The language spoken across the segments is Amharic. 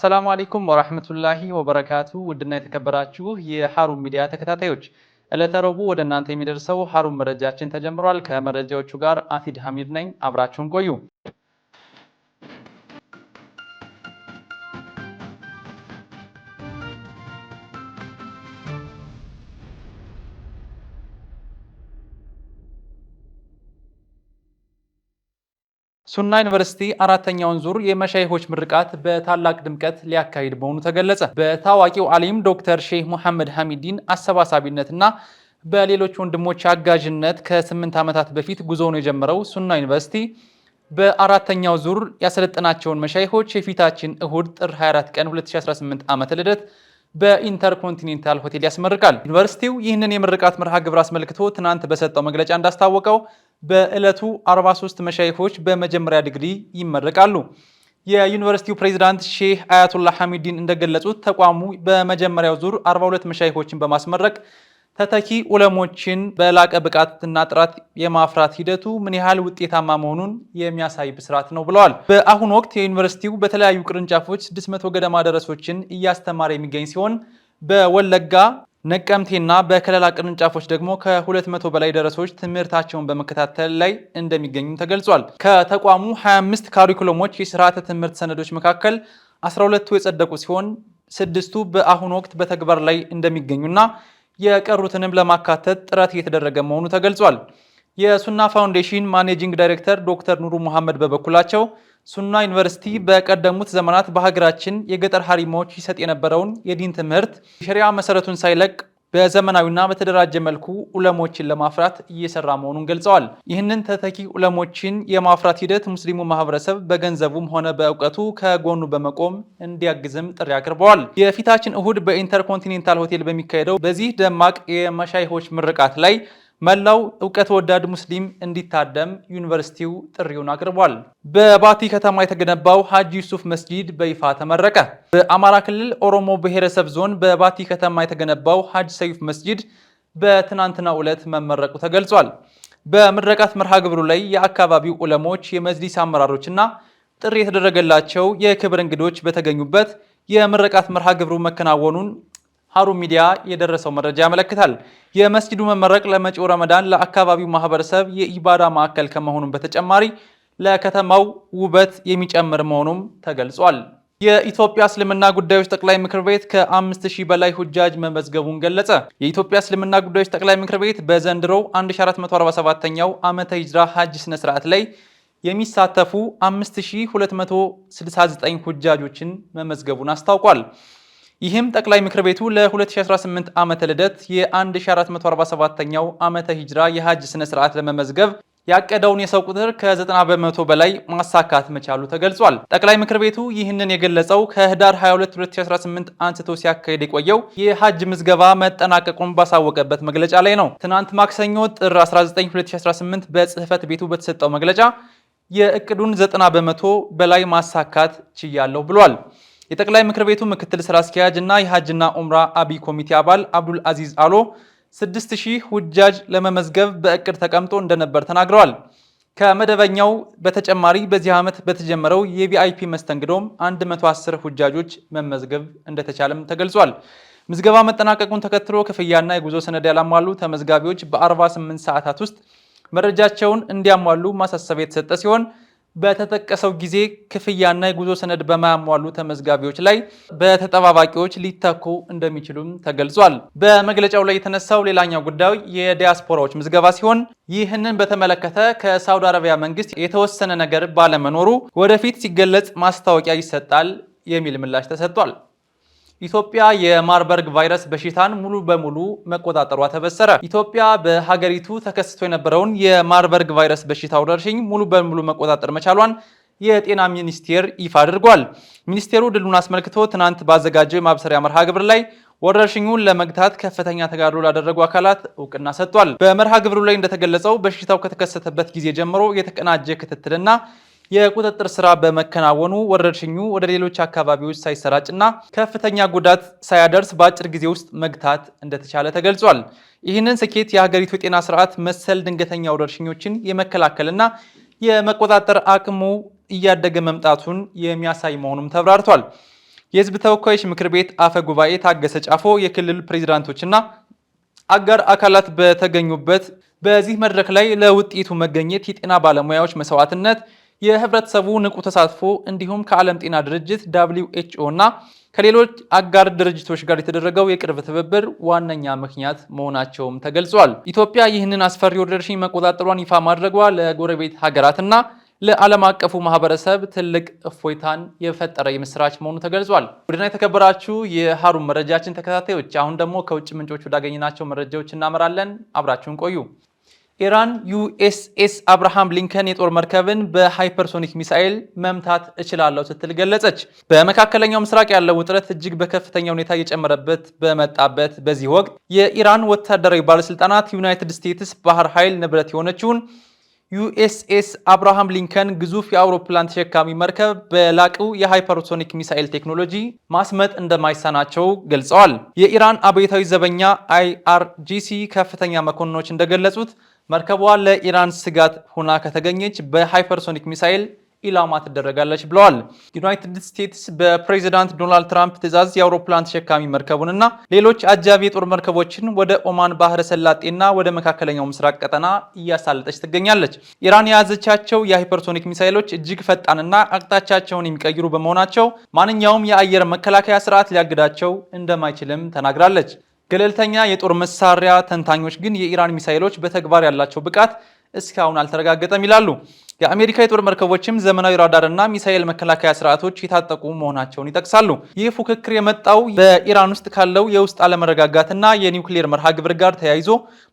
ሰላም አለይኩም ወራህመቱላሂ ወበረካቱ ውድና የተከበራችሁ የሐሩን ሚዲያ ተከታታዮች ዕለተ ረቡዕ ወደ እናንተ የሚደርሰው ሐሩን መረጃችን ተጀምሯል። ከመረጃዎቹ ጋር አፊድ ሐሚድ ነኝ። አብራችሁን ቆዩ። ሱና ዩኒቨርሲቲ አራተኛውን ዙር የመሻይኾች ምርቃት በታላቅ ድምቀት ሊያካሂድ መሆኑ ተገለጸ። በታዋቂው ዓሊም ዶክተር ሼህ ሙሐመድ ሐሚዲን አሰባሳቢነትና በሌሎች ወንድሞች አጋዥነት ከ8 ዓመታት በፊት ጉዞውን የጀመረው ሱና ዩኒቨርሲቲ በአራተኛው ዙር ያሰለጠናቸውን መሻይኾች የፊታችን እሁድ ጥር 24 ቀን 2018 ዓመተ ልደት በኢንተርኮንቲኔንታል ሆቴል ያስመርቃል። ዩኒቨርሲቲው ይህንን የምርቃት መርሃ ግብር አስመልክቶ ትናንት በሰጠው መግለጫ እንዳስታወቀው በዕለቱ 43 መሻይኾች በመጀመሪያ ዲግሪ ይመረቃሉ። የዩኒቨርሲቲው ፕሬዝዳንት ሼህ አያቱላህ ሐሚዲን እንደገለጹት ተቋሙ በመጀመሪያው ዙር 42 መሻይኾችን በማስመረቅ ተተኪ ዑለሞችን በላቀ ብቃትና ጥራት የማፍራት ሂደቱ ምን ያህል ውጤታማ መሆኑን የሚያሳይ ብስራት ነው ብለዋል። በአሁኑ ወቅት የዩኒቨርሲቲው በተለያዩ ቅርንጫፎች 600 ገደማ ደረሶችን እያስተማረ የሚገኝ ሲሆን በወለጋ ነቀምቴና በከለላ ቅርንጫፎች ደግሞ ከ200 በላይ ደረሶች ትምህርታቸውን በመከታተል ላይ እንደሚገኙ ተገልጿል። ከተቋሙ 25 ካሪኩለሞች የስርዓተ ትምህርት ሰነዶች መካከል 12ቱ የጸደቁ ሲሆን 6ቱ በአሁኑ ወቅት በተግባር ላይ እንደሚገኙና የቀሩትንም ለማካተት ጥረት እየተደረገ መሆኑ ተገልጿል። የሱና ፋውንዴሽን ማኔጂንግ ዳይሬክተር ዶክተር ኑሩ መሐመድ በበኩላቸው ሱና ዩኒቨርሲቲ በቀደሙት ዘመናት በሀገራችን የገጠር ሀሪማዎች ይሰጥ የነበረውን የዲን ትምህርት ሸሪዓ መሰረቱን ሳይለቅ በዘመናዊና በተደራጀ መልኩ ዑለሞችን ለማፍራት እየሰራ መሆኑን ገልጸዋል። ይህንን ተተኪ ዑለሞችን የማፍራት ሂደት ሙስሊሙ ማህበረሰብ በገንዘቡም ሆነ በእውቀቱ ከጎኑ በመቆም እንዲያግዝም ጥሪ አቅርበዋል። የፊታችን እሁድ በኢንተርኮንቲኔንታል ሆቴል በሚካሄደው በዚህ ደማቅ የመሻይኾች ምርቃት ላይ መላው እውቀት ወዳድ ሙስሊም እንዲታደም ዩኒቨርሲቲው ጥሪውን አቅርቧል። በባቲ ከተማ የተገነባው ሐጂ ዩሱፍ መስጂድ በይፋ ተመረቀ። በአማራ ክልል ኦሮሞ ብሔረሰብ ዞን በባቲ ከተማ የተገነባው ሐጂ ሰይፍ መስጂድ በትናንትናው ዕለት መመረቁ ተገልጿል። በምረቃት መርሃ ግብሩ ላይ የአካባቢው ዑለሞች፣ የመጅሊስ አመራሮችና ጥሪ የተደረገላቸው የክብር እንግዶች በተገኙበት የምረቃት መርሃ ግብሩ መከናወኑን ሐሩን ሚዲያ የደረሰው መረጃ ያመለክታል። የመስጂዱ መመረቅ ለመጪው ረመዳን ለአካባቢው ማህበረሰብ የኢባዳ ማዕከል ከመሆኑም በተጨማሪ ለከተማው ውበት የሚጨምር መሆኑም ተገልጿል። የኢትዮጵያ እስልምና ጉዳዮች ጠቅላይ ምክር ቤት ከ5000 በላይ ሁጃጅ መመዝገቡን ገለጸ። የኢትዮጵያ እስልምና ጉዳዮች ጠቅላይ ምክር ቤት በዘንድሮው 1447ኛው ዓመተ ሂጅራ ሐጅ ስነ ስርዓት ላይ የሚሳተፉ 5269 ሁጃጆችን መመዝገቡን አስታውቋል። ይህም ጠቅላይ ምክር ቤቱ ለ2018 ዓመተ ልደት የ1447ኛው ዓመተ ሂጅራ የሐጅ ስነ ስርዓት ለመመዝገብ ያቀደውን የሰው ቁጥር ከ90 በመቶ በላይ ማሳካት መቻሉ ተገልጿል። ጠቅላይ ምክር ቤቱ ይህንን የገለጸው ከህዳር 22 2018 አንስቶ ሲያካሄድ የቆየው የሐጅ ምዝገባ መጠናቀቁን ባሳወቀበት መግለጫ ላይ ነው። ትናንት ማክሰኞ ጥር 19 2018 በጽህፈት ቤቱ በተሰጠው መግለጫ የእቅዱን 90 በመቶ በላይ ማሳካት ችያለሁ ብሏል። የጠቅላይ ምክር ቤቱ ምክትል ስራ አስኪያጅ እና የሐጅና ኡምራ አብይ ኮሚቴ አባል አብዱል አዚዝ አሎ 6000 ሁጃጅ ለመመዝገብ በእቅድ ተቀምጦ እንደነበር ተናግረዋል። ከመደበኛው በተጨማሪ በዚህ ዓመት በተጀመረው የቪአይፒ መስተንግዶም 110 ሁጃጆች መመዝገብ እንደተቻለም ተገልጿል። ምዝገባ መጠናቀቁን ተከትሎ ክፍያና የጉዞ ሰነድ ያላሟሉ ተመዝጋቢዎች በ48 ሰዓታት ውስጥ መረጃቸውን እንዲያሟሉ ማሳሰቢያ የተሰጠ ሲሆን በተጠቀሰው ጊዜ ክፍያና የጉዞ ሰነድ በማያሟሉ ተመዝጋቢዎች ላይ በተጠባባቂዎች ሊተኩ እንደሚችሉም ተገልጿል። በመግለጫው ላይ የተነሳው ሌላኛው ጉዳይ የዲያስፖራዎች ምዝገባ ሲሆን ይህንን በተመለከተ ከሳውዲ አረቢያ መንግስት የተወሰነ ነገር ባለመኖሩ ወደፊት ሲገለጽ ማስታወቂያ ይሰጣል የሚል ምላሽ ተሰጥቷል። ኢትዮጵያ የማርበርግ ቫይረስ በሽታን ሙሉ በሙሉ መቆጣጠሯ ተበሰረ። ኢትዮጵያ በሀገሪቱ ተከስቶ የነበረውን የማርበርግ ቫይረስ በሽታ ወረርሽኝ ሙሉ በሙሉ መቆጣጠር መቻሏን የጤና ሚኒስቴር ይፋ አድርጓል። ሚኒስቴሩ ድሉን አስመልክቶ ትናንት ባዘጋጀው የማብሰሪያ መርሃ ግብር ላይ ወረርሽኙን ለመግታት ከፍተኛ ተጋድሎ ላደረጉ አካላት እውቅና ሰጥቷል። በመርሃ ግብሩ ላይ እንደተገለጸው በሽታው ከተከሰተበት ጊዜ ጀምሮ የተቀናጀ ክትትልና የቁጥጥር ስራ በመከናወኑ ወረርሽኙ ወደ ሌሎች አካባቢዎች ሳይሰራጭና ከፍተኛ ጉዳት ሳያደርስ በአጭር ጊዜ ውስጥ መግታት እንደተቻለ ተገልጿል። ይህንን ስኬት የሀገሪቱ የጤና ስርዓት መሰል ድንገተኛ ወረርሽኞችን የመከላከልና የመቆጣጠር አቅሙ እያደገ መምጣቱን የሚያሳይ መሆኑም ተብራርቷል። የህዝብ ተወካዮች ምክር ቤት አፈ ጉባኤ ታገሰ ጫፎ የክልል ፕሬዝዳንቶችና አጋር አካላት በተገኙበት በዚህ መድረክ ላይ ለውጤቱ መገኘት የጤና ባለሙያዎች መስዋዕትነት፣ የህብረተሰቡ ንቁ ተሳትፎ እንዲሁም ከዓለም ጤና ድርጅት WHO እና ከሌሎች አጋር ድርጅቶች ጋር የተደረገው የቅርብ ትብብር ዋነኛ ምክንያት መሆናቸውም ተገልጿል። ኢትዮጵያ ይህንን አስፈሪ ወረርሽኝ መቆጣጠሯን ይፋ ማድረጓ ለጎረቤት ሀገራትና ለዓለም አቀፉ ማህበረሰብ ትልቅ እፎይታን የፈጠረ የምስራች መሆኑ ተገልጿል። ውድና የተከበራችሁ የሀሩን መረጃችን ተከታታዮች አሁን ደግሞ ከውጭ ምንጮች ወዳገኘናቸው መረጃዎች እናመራለን። አብራችሁን ቆዩ። ኢራን USS አብርሃም ሊንከን የጦር መርከብን በሃይፐርሶኒክ ሚሳኤል መምታት እችላለሁ ስትል ገለጸች። በመካከለኛው ምስራቅ ያለው ውጥረት እጅግ በከፍተኛ ሁኔታ እየጨመረበት በመጣበት በዚህ ወቅት የኢራን ወታደራዊ ባለስልጣናት ዩናይትድ ስቴትስ ባህር ኃይል ንብረት የሆነችውን USS አብርሃም ሊንከን ግዙፍ የአውሮፕላን ተሸካሚ መርከብ በላቀው የሃይፐርሶኒክ ሚሳኤል ቴክኖሎጂ ማስመጥ እንደማይሳናቸው ገልጸዋል። የኢራን አብዮታዊ ዘበኛ IRGC ከፍተኛ መኮንኖች እንደገለጹት መርከቧ ለኢራን ስጋት ሆና ከተገኘች በሃይፐርሶኒክ ሚሳኤል ኢላማ ትደረጋለች ብለዋል። ዩናይትድ ስቴትስ በፕሬዚዳንት ዶናልድ ትራምፕ ትዕዛዝ የአውሮፕላን ተሸካሚ መርከቡንና ሌሎች አጃቢ የጦር መርከቦችን ወደ ኦማን ባህረ ሰላጤና ወደ መካከለኛው ምስራቅ ቀጠና እያሳለጠች ትገኛለች። ኢራን የያዘቻቸው የሃይፐርሶኒክ ሚሳይሎች እጅግ ፈጣንና አቅጣጫቸውን የሚቀይሩ በመሆናቸው ማንኛውም የአየር መከላከያ ስርዓት ሊያግዳቸው እንደማይችልም ተናግራለች። ገለልተኛ የጦር መሳሪያ ተንታኞች ግን የኢራን ሚሳይሎች በተግባር ያላቸው ብቃት እስካሁን አልተረጋገጠም ይላሉ። የአሜሪካ የጦር መርከቦችም ዘመናዊ ራዳርና ሚሳኤል መከላከያ ስርዓቶች የታጠቁ መሆናቸውን ይጠቅሳሉ። ይህ ፉክክር የመጣው በኢራን ውስጥ ካለው የውስጥ አለመረጋጋትና የኒውክሌር መርሃ ግብር ጋር ተያይዞ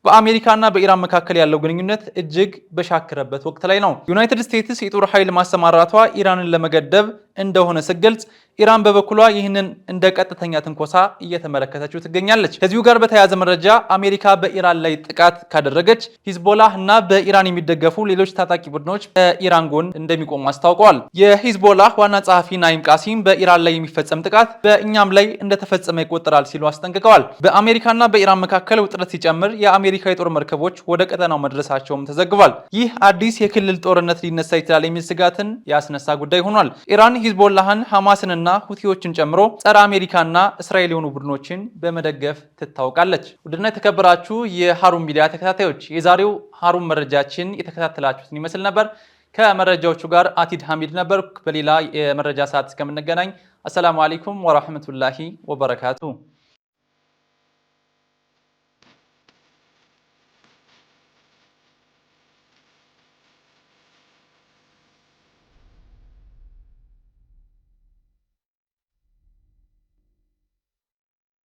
በአሜሪካና በኢራን መካከል ያለው ግንኙነት እጅግ በሻከረበት ወቅት ላይ ነው። ዩናይትድ ስቴትስ የጦር ኃይል ማሰማራቷ ኢራንን ለመገደብ እንደሆነ ስትገልጽ፣ ኢራን በበኩሏ ይህንን እንደ ቀጥተኛ ትንኮሳ እየተመለከተችው ትገኛለች። ከዚሁ ጋር በተያያዘ መረጃ አሜሪካ በኢራን ላይ ጥቃት ካደረገች ሂዝቦላህ እና በኢራን የሚደገፉ ሌሎች ታጣቂ ቡድኖች በኢራን ጎን እንደሚቆሙ አስታውቀዋል። የሂዝቦላህ ዋና ጸሐፊ ናኢም ቃሲም በኢራን ላይ የሚፈጸም ጥቃት በእኛም ላይ እንደተፈጸመ ይቆጠራል ሲሉ አስጠንቅቀዋል። በአሜሪካና በኢራን መካከል ውጥረት ሲጨምር የአሜሪካ የጦር መርከቦች ወደ ቀጠናው መድረሳቸውም ተዘግቧል። ይህ አዲስ የክልል ጦርነት ሊነሳ ይችላል የሚል ስጋትን ያስነሳ ጉዳይ ሆኗል። ኢራን ሂዝቦላህን፣ ሐማስንና ሁቲዎችን ጨምሮ ጸረ አሜሪካና እስራኤል የሆኑ ቡድኖችን በመደገፍ ትታወቃለች። ውድና የተከበራችሁ የሀሩን ሚዲያ ተከታታዮች የዛሬው ሀሩን መረጃችን የተከታተላችሁትን ይመስል ነበር። ከመረጃዎቹ ጋር አቲድ ሐሚድ ነበርኩ። በሌላ የመረጃ ሰዓት እስከምንገናኝ አሰላሙ አለይኩም ወራህመቱላሂ ወበረካቱ።